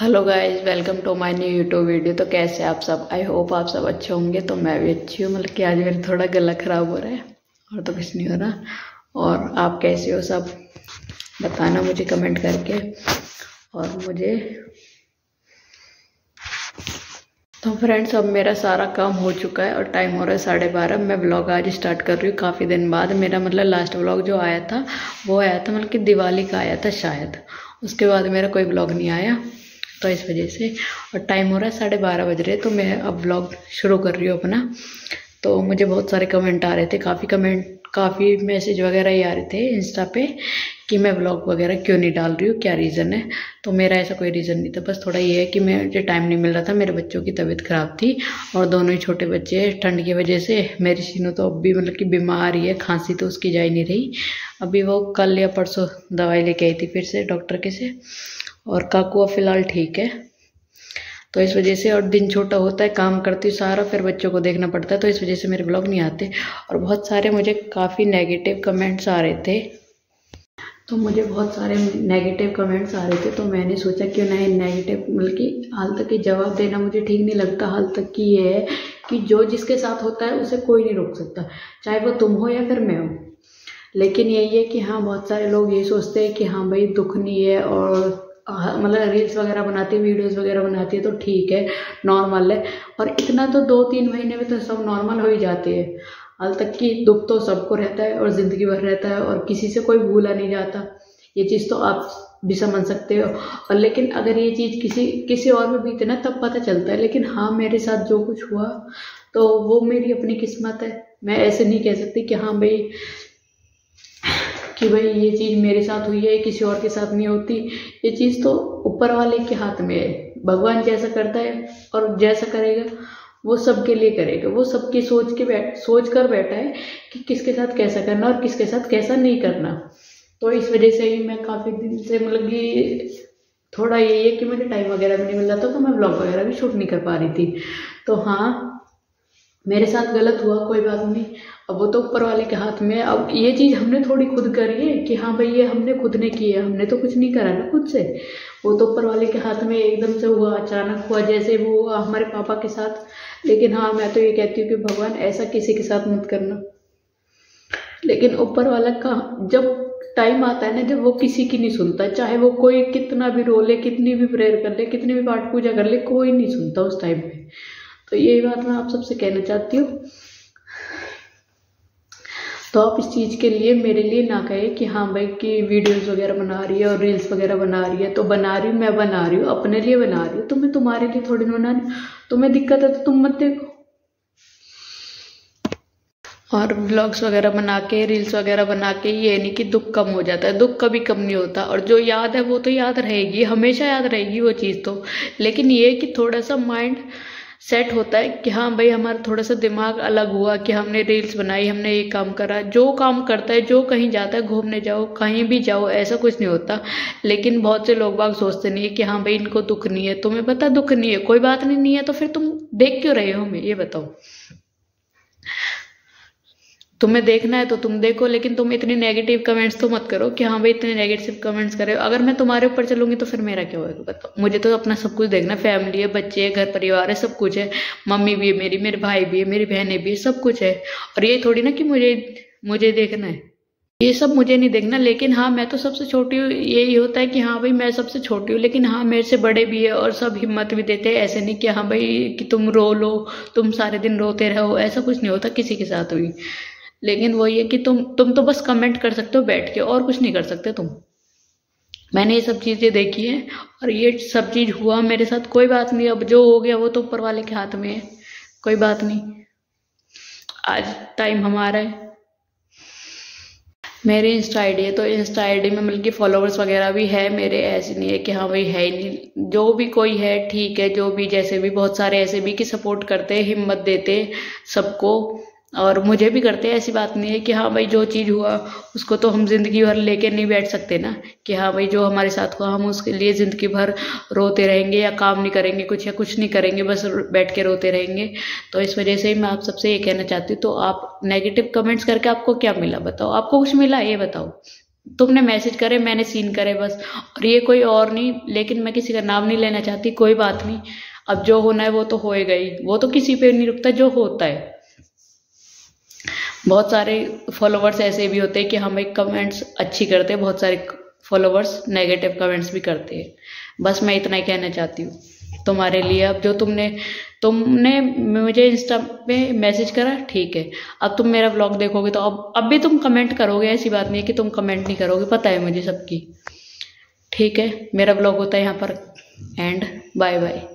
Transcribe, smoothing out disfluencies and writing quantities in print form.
Hello guys, welcome to my new YouTube video. तो कैसे आप सब? आई होप आप सब अच्छे होंगे। तो मैं भी अच्छी हूँ। मतलब कि आज मेरा थोड़ा गला खराब हो रहा है और तो कुछ नहीं हो रहा। और आप कैसे हो सब बताना मुझे कमेंट करके। और मुझे तो फ्रेंड्स, अब मेरा सारा काम हो चुका है और टाइम हो रहा है 12:30। मैं ब्लॉग आज स्टार्ट कर रही हूँ काफ़ी दिन बाद। मेरा मतलब लास्ट ब्लॉग जो आया था वो आया था मतलब कि दिवाली का आया था शायद। उसके बाद मेरा कोई ब्लॉग नहीं आया, तो इस वजह से। और टाइम हो रहा है 12:30 बज रहे, तो मैं अब ब्लॉग शुरू कर रही हूँ अपना। तो मुझे बहुत सारे कमेंट आ रहे थे, काफ़ी मैसेज वगैरह ही आ रहे थे इंस्टा पे कि मैं ब्लॉग वगैरह क्यों नहीं डाल रही हूँ, क्या रीज़न है। तो मेरा ऐसा कोई रीज़न नहीं था, बस थोड़ा ये है कि मुझे टाइम नहीं मिल रहा था। मेरे बच्चों की तबीयत ख़राब थी और दोनों ही छोटे बच्चे हैं। ठंड की वजह से मेरी शीनू तो अब भी मतलब कि बीमार ही है, खांसी तो उसकी जा ही नहीं रही। अभी वो कल या परसों दवाई लेके आई थी फिर से डॉक्टर के से। और काकू फ़िलहाल ठीक है। तो इस वजह से, और दिन छोटा होता है, काम करती हूँ सारा, फिर बच्चों को देखना पड़ता है, तो इस वजह से मेरे ब्लॉग नहीं आते। और बहुत सारे मुझे काफ़ी नेगेटिव कमेंट्स आ रहे थे। तो मुझे बहुत सारे नेगेटिव कमेंट्स आ रहे थे, तो मैंने सोचा क्यों ना नेगेटिव मतलब कि हाल तक की जवाब देना मुझे ठीक नहीं लगता। हाल तक की ये है कि जो जिसके साथ होता है उसे कोई नहीं रोक सकता, चाहे वो तुम हो या फिर मैं हो। लेकिन यही है कि हाँ, बहुत सारे लोग ये सोचते हैं कि हाँ भाई दुख नहीं है, और मतलब रील्स वगैरह बनाती है, वीडियोस वगैरह बनाती है तो ठीक है, नॉर्मल है। और इतना तो 2-3 महीने में तो सब नॉर्मल हो ही जाते हैं। हाल तक कि दुख तो सबको रहता है और ज़िंदगी भर रहता है, और किसी से कोई भूला नहीं जाता। ये चीज़ तो आप भी समझ सकते हो। और लेकिन अगर ये चीज़ किसी और में बीते ना, तब पता चलता है। लेकिन हाँ, मेरे साथ जो कुछ हुआ तो वो मेरी अपनी किस्मत है। मैं ऐसे नहीं कह सकती कि हाँ भाई ये चीज़ मेरे साथ हुई है, किसी और के साथ नहीं होती। ये चीज़ तो ऊपर वाले के हाथ में है। भगवान जैसा करता है और जैसा करेगा वो सबके लिए करेगा। वो सबकी सोच कर बैठा है कि किसके साथ कैसा करना और किसके साथ कैसा नहीं करना। तो इस वजह से ही मैं काफ़ी दिन से मतलब कि थोड़ा यही है कि मुझे टाइम वगैरह भी नहीं मिल रहा था, तो मैं ब्लॉग वगैरह भी शूट नहीं कर पा रही थी। तो हाँ, मेरे साथ गलत हुआ, कोई बात नहीं। अब वो तो ऊपर वाले के हाथ में है। अब ये चीज़ हमने थोड़ी खुद करी है कि हाँ भाई ये हमने खुद ने की है, हमने तो कुछ नहीं करा ना खुद से। वो तो ऊपर वाले के हाथ में एकदम से हुआ, अचानक हुआ, जैसे वो हुआ हमारे पापा के साथ। लेकिन हाँ, मैं तो ये कहती हूँ कि भगवान ऐसा किसी के साथ मत करना। लेकिन ऊपर वाला का जब टाइम आता है ना, जब वो किसी की नहीं सुनता, चाहे वो कोई कितना भी रो ले, कितनी भी प्रेयर कर ले, कितनी भी पाठ पूजा कर ले, कोई नहीं सुनता उस टाइम पे। तो यही बात मैं आप सबसे कहना चाहती हूँ। तो आप इस चीज़ के लिए मेरे लिए ना कहें कि हाँ भाई कि वीडियोस वगैरह बना रही है और रील्स वगैरह बना रही है। तो बना रही हूँ, मैं बना रही हूँ, अपने लिए बना रही हूँ, तो मैं तुम्हारे लिए थोड़ी ना बना रही हूँ। तुम्हें दिक्कत है तो तुम मत देखो। और व्लॉग्स वगैरह बना के, रील्स वगैरह बना के ये नहीं कि दुख कम हो जाता है। दुख कभी कम नहीं होता। और जो याद है वो तो याद रहेगी, हमेशा याद रहेगी वो चीज़ तो। लेकिन ये कि थोड़ा सा माइंड सेट होता है कि हाँ भाई हमारा थोड़ा सा दिमाग अलग हुआ कि हमने रील्स बनाई, हमने ये काम करा। जो काम करता है, जो कहीं जाता है, घूमने जाओ, कहीं भी जाओ, ऐसा कुछ नहीं होता। लेकिन बहुत से लोग बाग सोचते नहीं है कि हाँ भाई इनको दुख नहीं है। तुम्हें पता दुख नहीं है, कोई बात नहीं है, तो फिर तुम देख क्यों रहे हो हमें, ये बताओ। तुम्हें देखना है तो तुम देखो, लेकिन तुम इतनी नेगेटिव कमेंट्स तो मत करो कि हाँ भाई इतने नेगेटिव कमेंट्स करे। अगर मैं तुम्हारे ऊपर चलूंगी तो फिर मेरा क्या होगा बताओ। मुझे तो अपना सब कुछ देखना, फैमिली है, बच्चे है, घर परिवार है, सब कुछ है। मम्मी भी है मेरी, मेरे भाई भी है, मेरी बहनें भी है, सब कुछ है। और ये थोड़ी ना कि मुझे देखना है, ये सब मुझे नहीं देखना। लेकिन हाँ, मैं तो सबसे छोटी हूँ, यही होता है कि हाँ भाई मैं सबसे छोटी हूँ। लेकिन हाँ, मेरे से बड़े भी है और सब हिम्मत भी देते हैं। ऐसे नहीं कि हाँ भाई कि तुम रो लो, तुम सारे दिन रोते रहो, ऐसा कुछ नहीं होता किसी के साथ भी। लेकिन वही है कि तुम तो बस कमेंट कर सकते हो बैठ के, और कुछ नहीं कर सकते तुम। मैंने ये सब चीजें देखी हैं और ये सब चीज हुआ मेरे साथ, कोई बात नहीं। अब जो हो गया वो तो ऊपर वाले के हाथ में है, कोई बात नहीं। आज टाइम हमारा है। मेरी इंस्टा आईडी है, तो इंस्टा आईडी में मतलब कि फॉलोवर्स वगैरह भी है मेरे। ऐसे नहीं है कि हाँ भाई है ही नहीं। जो भी कोई है ठीक है, जो भी जैसे भी, बहुत सारे ऐसे भी कि सपोर्ट करते हैं, हिम्मत देते हैं सबको। और मुझे भी करते हैं। ऐसी बात नहीं है कि हाँ भाई जो चीज़ हुआ उसको तो हम जिंदगी भर लेके नहीं बैठ सकते ना, कि हाँ भाई जो हमारे साथ हुआ हम उसके लिए जिंदगी भर रोते रहेंगे या काम नहीं करेंगे कुछ, या कुछ नहीं करेंगे, बस बैठ के रोते रहेंगे। तो इस वजह से ही मैं आप सबसे ये कहना चाहती हूँ। तो आप नेगेटिव कमेंट्स करके आपको क्या मिला बताओ? आपको कुछ मिला ये बताओ। तुमने मैसेज करे, मैंने सीन करे बस, और ये कोई और नहीं। लेकिन मैं किसी का नाम नहीं लेना चाहती, कोई बात नहीं, अब जो होना है वो तो होएगा ही, वो तो किसी पे नहीं रुकता जो होता है। बहुत सारे फॉलोवर्स ऐसे भी होते हैं कि हम एक कमेंट्स अच्छी करते हैं, बहुत सारे फॉलोवर्स नेगेटिव कमेंट्स भी करते हैं। बस मैं इतना ही कहना चाहती हूँ तुम्हारे लिए। अब जो तुमने मुझे इंस्टा पे मैसेज करा, ठीक है, अब तुम मेरा व्लॉग देखोगे तो अब भी तुम कमेंट करोगे, ऐसी बात नहीं है कि तुम कमेंट नहीं करोगे, पता है मुझे सबकी। ठीक है, मेरा व्लॉग होता है यहाँ पर एंड। Bye bye.